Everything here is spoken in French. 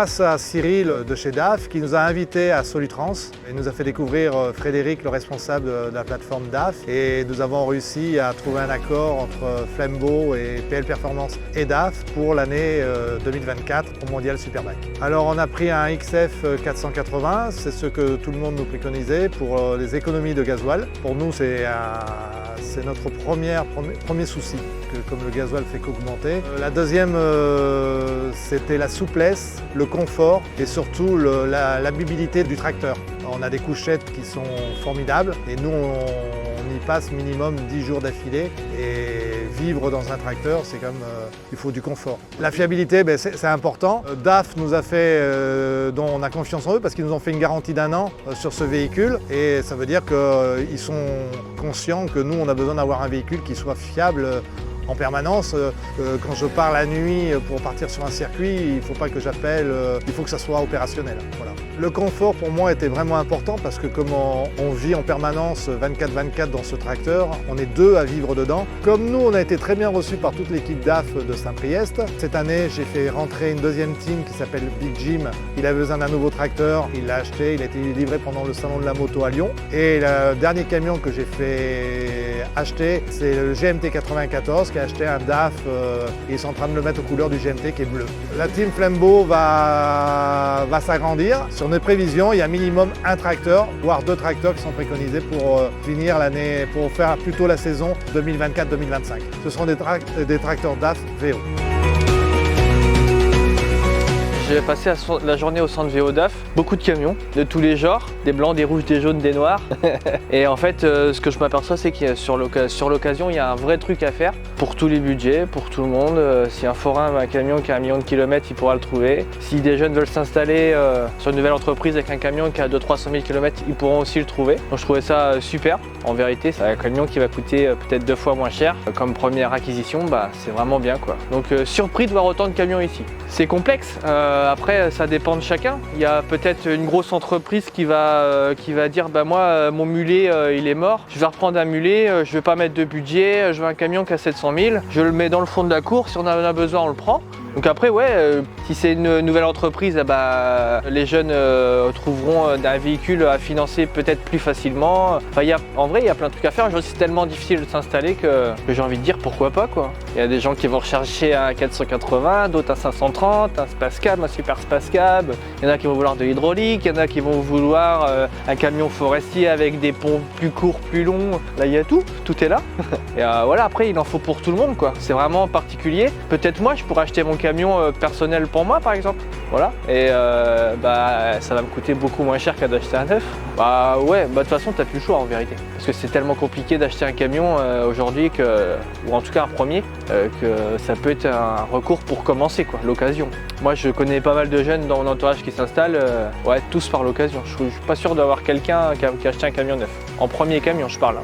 grâce à Cyril de chez DAF qui nous a invités à Solutrans et nous a fait découvrir Frédéric, le responsable de la plateforme DAF. Et nous avons réussi à trouver un accord entre Flambeau et PL Performance et DAF pour l'année 2024 au Mondial Superbike. Alors on a pris un XF 480, c'est ce que tout le monde nous préconisait pour les économies de gasoil. Pour nous c'est notre premier souci, que comme le gasoil fait qu'augmenter. La deuxième, c'était la souplesse, le confort et surtout l'habitabilité du tracteur. On a des couchettes qui sont formidables et nous on y passe minimum 10 jours d'affilée et vivre dans un tracteur, c'est quand même, il faut du confort. La fiabilité, c'est important. DAF nous a fait, dont on a confiance en eux parce qu'ils nous ont fait une garantie d'1 an sur ce véhicule et ça veut dire qu'ils sont conscients que nous on a besoin d'avoir un véhicule qui soit fiable en permanence. Quand je pars la nuit pour partir sur un circuit, il ne faut pas que j'appelle, il faut que ça soit opérationnel. Voilà. Le confort pour moi était vraiment important parce que comme on vit en permanence 24/24 dans ce tracteur, on est 2 à vivre dedans. Comme nous, on a été très bien reçus par toute l'équipe DAF de Saint-Priest. Cette année, j'ai fait rentrer une deuxième team qui s'appelle Big Jim. Il avait besoin d'un nouveau tracteur, il l'a acheté, il a été livré pendant le salon de la moto à Lyon. Et le dernier camion que j'ai fait acheter, c'est le GMT 94 qui a acheté un DAF et ils sont en train de le mettre aux couleurs du GMT qui est bleu. La team Flambeau va s'agrandir. Sur nos prévisions, il y a minimum un tracteur, voire 2 tracteurs qui sont préconisés pour finir l'année, pour faire plutôt la saison 2024-2025. Ce sont des tracteurs DAF VO. J'ai passé la journée au centre VO DAF, beaucoup de camions de tous les genres, des blancs, des rouges, des jaunes, des noirs. Et en fait, ce que je m'aperçois, c'est que sur l'occasion, il y a un vrai truc à faire pour tous les budgets, pour tout le monde. Si un forain veut un camion qui a 1 million de kilomètres, il pourra le trouver. Si des jeunes veulent s'installer sur une nouvelle entreprise avec un camion qui a 200-300 000 km, ils pourront aussi le trouver. Donc je trouvais ça super. En vérité, c'est un camion qui va coûter peut-être 2 fois moins cher. Comme première acquisition, c'est vraiment bien quoi. Donc surpris de voir autant de camions ici. C'est complexe. Après, ça dépend de chacun. Il y a peut-être une grosse entreprise qui va dire moi, mon mulet, il est mort. Je vais reprendre un mulet, je ne vais pas mettre de budget, je veux un camion qui a 700 000. Je le mets dans le fond de la cour, si on en a besoin, on le prend. Donc après, si c'est une nouvelle entreprise, les jeunes trouveront un véhicule à financer peut-être plus facilement. Enfin, en vrai, il y a plein de trucs à faire. C'est tellement difficile de s'installer que j'ai envie de dire pourquoi pas quoi. Il y a des gens qui vont rechercher un 480, d'autres un 530, un Space Cab, un Super Space Cab. Il y en a qui vont vouloir de l'hydraulique, il y en a qui vont vouloir un camion forestier avec des ponts plus courts, plus longs. Là, il y a tout est là. Et voilà, après, il en faut pour tout le monde quoi. C'est vraiment particulier. Peut-être moi, je pourrais acheter mon camion personnel pour moi par exemple, voilà, et ça va me coûter beaucoup moins cher qu'à d'acheter un neuf. De toute façon t'as plus le choix en vérité, parce que c'est tellement compliqué d'acheter un camion aujourd'hui ou en tout cas un premier, que ça peut être un recours pour commencer quoi, l'occasion. Moi je connais pas mal de jeunes dans mon entourage qui s'installent, tous par l'occasion. Je suis pas sûr d'avoir quelqu'un qui a acheté un camion neuf, en premier camion je parle.